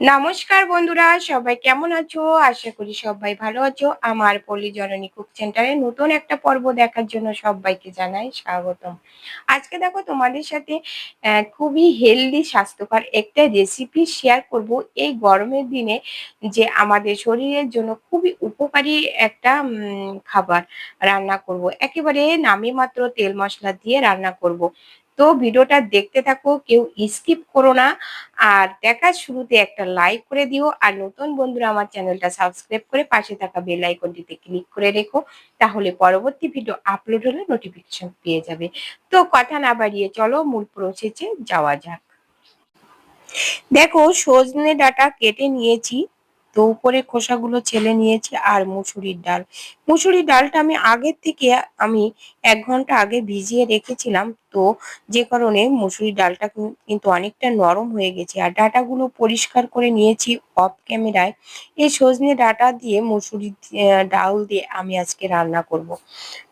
নমস্কার বন্ধুরা, সবাই কেমন আছো? আশা করি সবাই ভালো আছো। আমার পল্লী জননী কুক সেন্টারে নতুন একটা পর্ব দেখার জন্য সবাইকে জানাই স্বাগতম। আজকে দেখো তোমাদের সাথে খুবই হেলদি স্বাস্থ্যকর একটা রেসিপি শেয়ার করব। এই গরমের দিনে যে আমাদের শরীরের জন্য খুবই উপকারী একটা খাবার রান্না করব। একেবারে নামে মাত্র তেল মশলা দিয়ে রান্না করব। তো ভিডিওটা দেখতে থাকো, কেউ স্কিপ করো না। আর দেখার শুরুতে একটা লাইক করে দিও। আর নতুন বন্ধুরা আমার চ্যানেলটা সাবস্ক্রাইব করে পাশে থাকা বেল আইকনটিতে ক্লিক করে রেখো। তাহলে পরবর্তী ভিডিও আপলোড হলে নোটিফিকেশন পেয়ে যাবে। তো কথা না বাড়িয়ে চলো মূল প্রসেসে যাওয়া যাক। দেখো, সজনে ডাঁটা কেটে নিয়েছি। তো উপরে খোসাগুলো ছেলে নিয়েছি। আর মুসুরির ডাল, মুসুরির ডালটা আমি আগের থেকে আমি 1 ঘন্টা আগে ভিজিয়ে রেখেছিলাম। তো যে কারণে মুসুরির ডালটা কিন্তু অনেকটা নরম হয়ে গেছে। আর ডাঁটাগুলো পরিষ্কার করে নিয়েছি অফ ক্যামেরায়। এই সজনে ডাঁটা দিয়ে মুসুরির ডাল দিয়ে আমি আজকে রান্না করব।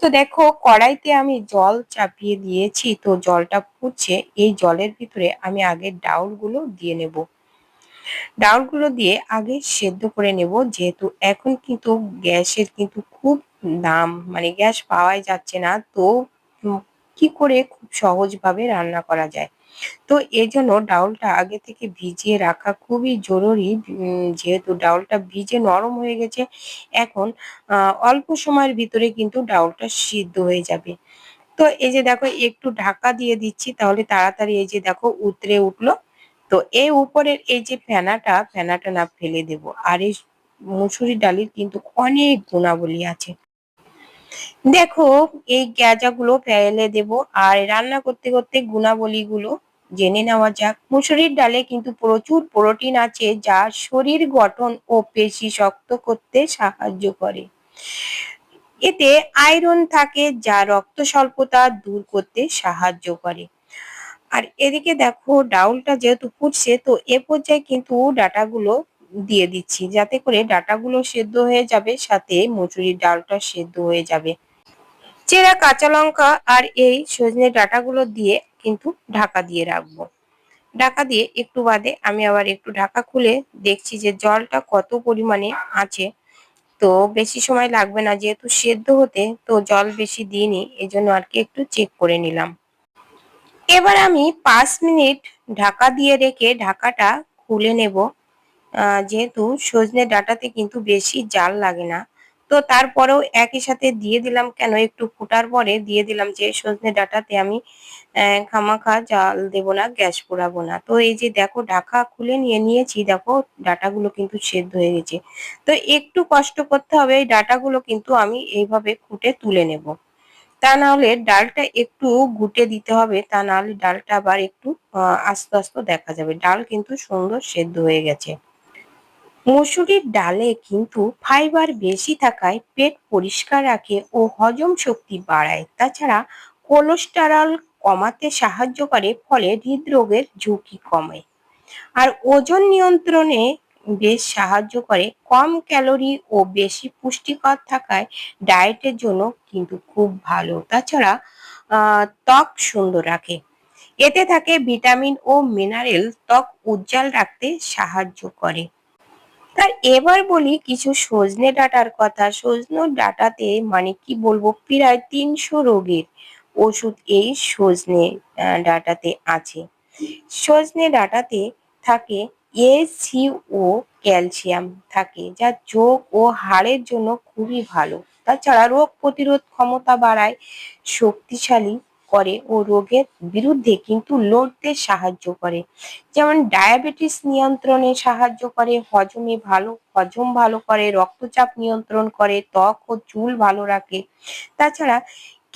তো দেখো, কড়াইতে আমি জল চাপিয়ে দিয়েছি। তো জলটা ফুটছে, এই জলের ভিতরে আমি আগে ডাউলগুলো দিয়ে নেব। ডাউলগুলো দিয়ে আগে সেদ্ধ করে নেব, যেহেতু এখন কিন্তু গ্যাসের কিন্তু খুব দাম, মানে গ্যাস পাওয়াই যাচ্ছে না। তো উম, কি করে খুব সহজভাবে রান্না করা যায়। তো এজন্য ডাউলটা আগে থেকে ভিজিয়ে রাখা খুবই জরুরি। যেহেতু ডাউলটা ভিজে নরম হয়ে গেছে, এখন অল্প সময়ের ভিতরে কিন্তু ডাউলটা সিদ্ধ হয়ে যাবে। তো এই যে দেখো, একটু ঢাকা দিয়ে দিচ্ছি, তাহলে তাড়াতাড়ি এই যে দেখো উতরে উঠলো। তো এই উপরের এই যে ফেনাটা না ফেলে দেব। আর এই মুসুরির ডালের কিন্তু অনেক গুণাবলী আছে। দেখো, এই গ্যাজাগুলো ফেলে দেব। আর রান্না করতে করতে গুণাবলীগুলো জেনে নেওয়া যাক। মুসুরির ডালে কিন্তু প্রচুর প্রোটিন আছে, যা শরীর গঠন ও পেশি শক্ত করতে সাহায্য করে। এতে আয়রন থাকে, যা রক্ত স্বল্পতা দূর করতে সাহায্য করে। আর এদিকে দেখো, ডাউলটা যেহেতু ফুটছে, তো এ পর্যায়ে কিন্তু ডাটাগুলো দিয়ে দিচ্ছি, যাতে করে ডাটাগুলো সেদ্ধ হয়ে যাবে, সাথে মুসুরির ডালটা সেদ্ধ হয়ে যাবে। চেরা কাঁচা লঙ্কা আর এই সজনে ডাঁটাগুলো দিয়ে কিন্তু ঢাকা দিয়ে রাখবো। ঢাকা দিয়ে একটু বাদে আমি আবার একটু ঢাকা খুলে দেখছি যে জলটা কত পরিমাণে আছে। তো বেশি সময় লাগবে না, যেহেতু সেদ্ধ হতে তো জল বেশি দিইনি, এজন্য আর কি একটু চেক করে নিলাম। এবার আমি 5 মিনিট ঢাকা দিয়ে রেখে ঢাকাটা খুলে নেব। যেহেতু সজনে ডাঁটাতে কিন্তু বেশি জাল লাগে না। তো তারপরেও একই সাথে দিয়ে দিলাম, কেন একটু ফোটার পরে দিয়ে দিলাম যে সজনে ডাঁটাতে আমি খামাখা জাল দেব না, গ্যাস পোড়াবো না। তো এই যে দেখো, ঢাকা খুলে নিয়েছি, দেখো ডাঁটাগুলো কিন্তু সেদ্ধ হয়ে গেছে। তো একটু কষ্ট করতে হবে, এই ডাঁটাগুলো কিন্তু আমি এইভাবে ফুটে তুলে নেব। তা না হলে ডালটা একটু ঘুটে দিতে হবে, তা না হলে ডালটা আবার একটু আস্তে আস্তে দেখা যাবে। ডাল কিন্তু সুন্দর সেদ্ধ হয়ে গেছে। মসুরির ডালে কিন্তু ফাইবার বেশি থাকায় পেট পরিষ্কার রাখে ও হজম শক্তি বাড়ায়। তাছাড়া কোলেস্টেরল কমাতে সাহায্য করে, ফলে হৃদরোগের ঝুঁকি কমে। আর ওজন নিয়ন্ত্রণে বেশ সাহায্য করে। কম ক্যালোরি ও বেশি পুষ্টিকর থাকায় ডায়েটের জন্য কিন্তু খুব ভালো। তাছাড়া ত্বক সুন্দর রাখে। এতে থাকে ভিটামিন ও মিনারেল, ত্বক উজ্জ্বল রাখতে সাহায্য করে। আর এবার বলি কিছু সজনে ডাঁটার কথা। সজনে ডাঁটাতে মানে কি বলবো, প্রায় 300 রোগের ওষুধ এই সজনে ডাঁটাতে আছে। সজনে ডাঁটাতে থাকে সি ও ক্যালসিয়াম থাকে, যা চোখ ও হাড়ের জন্য খুবই ভালো। তাছাড়া রোগ প্রতিরোধ ক্ষমতা বাড়ায়, শক্তিশালী করে ও রোগের বিরুদ্ধে কিন্তু লড়তে সাহায্য করে। যেমন ডায়াবেটিস নিয়ন্ত্রণে সাহায্য করে, হজম ভালো করে, রক্তচাপ নিয়ন্ত্রণ করে, ত্বক ও চুল ভালো রাখে। তাছাড়া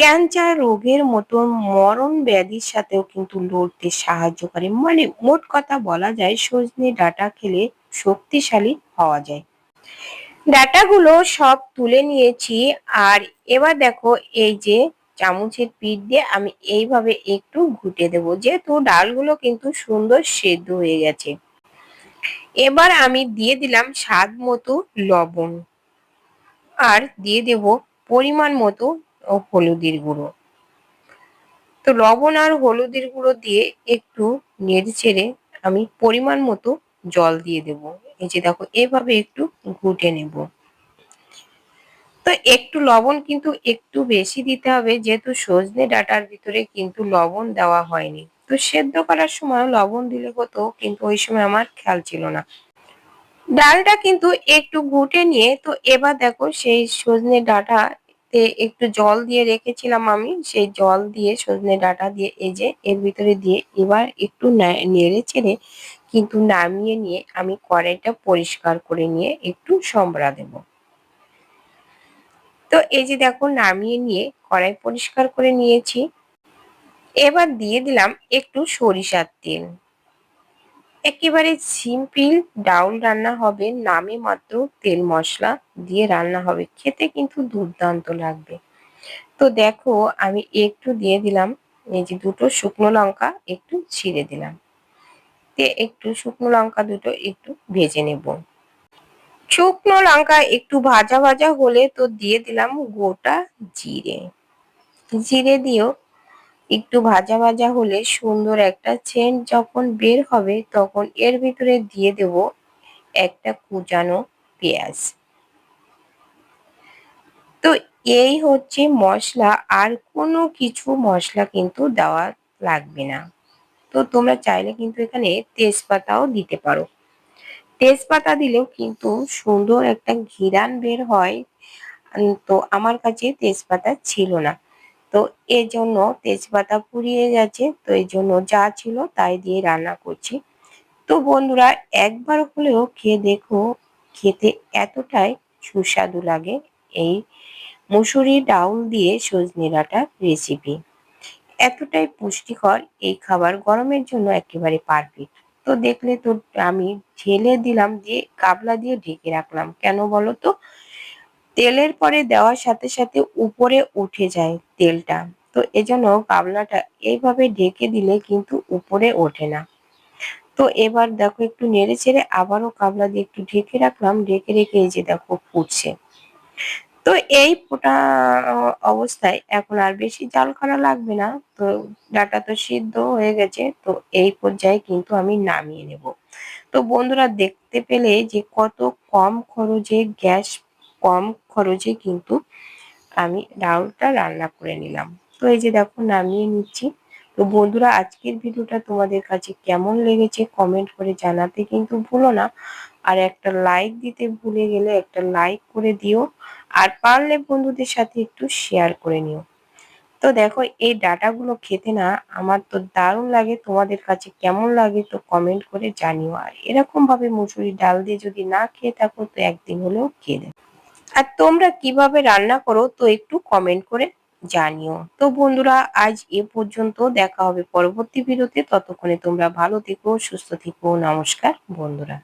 ক্যান্সার রোগের মতো মরণ ব্যাধির সাথেও কিন্তু লড়তে সাহায্য করে। মানে মোট কথা বলা যায়, সজনে ডাঁটা খেলে শক্তিশালী হওয়া যায়। ডাঁটাগুলো সব তুলে নিয়েছি। আর এবার দেখো, এই যে চামচের পিঠ দিয়ে আমি এইভাবে একটু ঘুটে দেবো, যেহেতু ডালগুলো কিন্তু সুন্দর সেদ্ধ হয়ে গেছে। এবার আমি দিয়ে দিলাম স্বাদ মতো লবণ, আর দিয়ে দেব পরিমাণ মতো হলুদের গুঁড়ো। তো লবণ আর হলুদের গুঁড়ো দিয়ে একটু নেড়ে চেড়ে আমি পরিমাণ মতো জল দিয়ে দেব। এই যে দেখো এভাবে একটু ঘুটে নেব। তো একটু লবণ কিন্তু একটু বেশি দিতে হবে, যেহেতু সজনে ডাঁটার ভিতরে কিন্তু লবণ দেওয়া হয়নি। তো সেদ্ধ করার সময় লবণ দিলে হতো, কিন্তু ওই সময় আমার খেয়াল ছিল না। ডালটা কিন্তু একটু ঘুটে নিয়ে তো এবার দেখো সেই সজনে ডাঁটাতে একটু জল দিয়ে রেখেছিলাম আমি, সেই জল দিয়ে সজনে ডাঁটা দিয়ে এই যে এর ভিতরে দিয়ে এবার একটু নেড়ে চেড়ে কিন্তু নামিয়ে নিয়ে আমি কড়াইটা পরিষ্কার করে নিয়ে একটু সম্বরা দেব। তো এই যে দেখো নামিয়ে নিয়ে কড়াই পরিষ্কার করে নিয়েছি। এবার দিয়ে দিলাম একটু সরিষার তেল। একেবারে সিম্পল ডাউল রান্না হবে, নামে মাত্র তেল মশলা দিয়ে রান্না হবে, খেতে কিন্তু দুর্দান্ত লাগবে। তো দেখো আমি একটু দিয়ে দিলাম এই যে দুটো শুকনো লঙ্কা একটু ছিঁড়ে দিলাম, দিয়ে একটু শুকনো লঙ্কা দুটো একটু ভেজে নেব। শুকনো লঙ্কা একটু ভাজা ভাজা হলে তো দিয়ে দিলাম গোটা জিরে। জিরে দিয়েও একটু ভাজা ভাজা হলে সুন্দর একটা সেন্ট যখন বের হবে তখন এর ভিতরে দিয়ে দেব একটা কুচানো পেঁয়াজ। তো এই হচ্ছে মশলা, আর কোনো কিছু মশলা কিন্তু দেওয়া লাগবে না। তো তোমরা চাইলে কিন্তু এখানে তেজপাতাও দিতে পারো। তেজপাতা দিলেও কিন্তু সুন্দর একটা ঘ্রাণ বের হয়। তো আমার কাছে তেজপাতা ছিল না, তো এজন্য তেজপাতা ফুরিয়ে গেছে, তো এই জন্য যা ছিল তাই দিয়ে রান্না করছি। তো বন্ধুরা একবার হলেও খেয়ে দেখো, খেতে এতটাই সুস্বাদু লাগে এই মুসুরি ডাউল দিয়ে সজনে ডাঁটার রেসিপি। এতটাই পুষ্টিকর এই খাবার, গরমের জন্য একেবারে পারফেক্ট। তো দেখলে তো আমি ঢেলে দিলাম, দিয়ে গাবলা দিয়ে ঢেকে রাখলাম, কেন বলো তো? তেলের পরে দেওয়ার সাথে সাথে উপরে উঠে যায় তেলটা, তো এজন্য গাবলাটা এইভাবে ঢেকে দিলে কিন্তু উপরে ওঠে না। তো এবার দেখো একটু নেড়ে চেড়ে আবারও গাবলা দিয়ে একটু ঢেকে রাখলাম, ঢেকে রেখে এই যে দেখো ফুটছে। তো এই ফোটা অবস্থায় এখন আর বেশি জাল করা লাগবে না। তো ডাটা তো সিদ্ধ হয়ে গেছে, তো এই পর্যায়ে কিন্তু আমি নামিয়ে নেব। তো বন্ধুরা দেখতে পেলে যে কত কম খরচে, গ্যাস কম খরচে কিন্তু আমি ডাউলটা রান্না করে নিলাম। তো এই যে দেখো নামিয়ে নিচ্ছি। তো বন্ধুরা আজকের ভিডিওটা তোমাদের কাছে কেমন লেগেছে কমেন্ট করে জানাতে কিন্তু ভুলো না। আর একটা লাইক দিতে ভুলে গেলে একটা লাইক করে দিও, আর পারলে বন্ধুদের সাথে একটু শেয়ার করে নিও। তো দেখো এই ডাঁটাগুলো খেতে না আমার তো দারুণ লাগে, তোমাদের কাছে কেমন লাগে তো কমেন্ট করে জানিও। আর এরকম ভাবে মুসুরির ডাল দিয়ে যদি না খেয়ে থাকো তো একদিন হলেও খেয়ে দেবে। আর তোমরা কিভাবে রান্না করো তো একটু কমেন্ট করে জানিও। তো বন্ধুরা আজ এ পর্যন্ত, দেখা হবে পরবর্তী ভিডিওতে। ততক্ষণে তোমরা ভালো থেকো, সুস্থ থেকো। নমস্কার বন্ধুরা।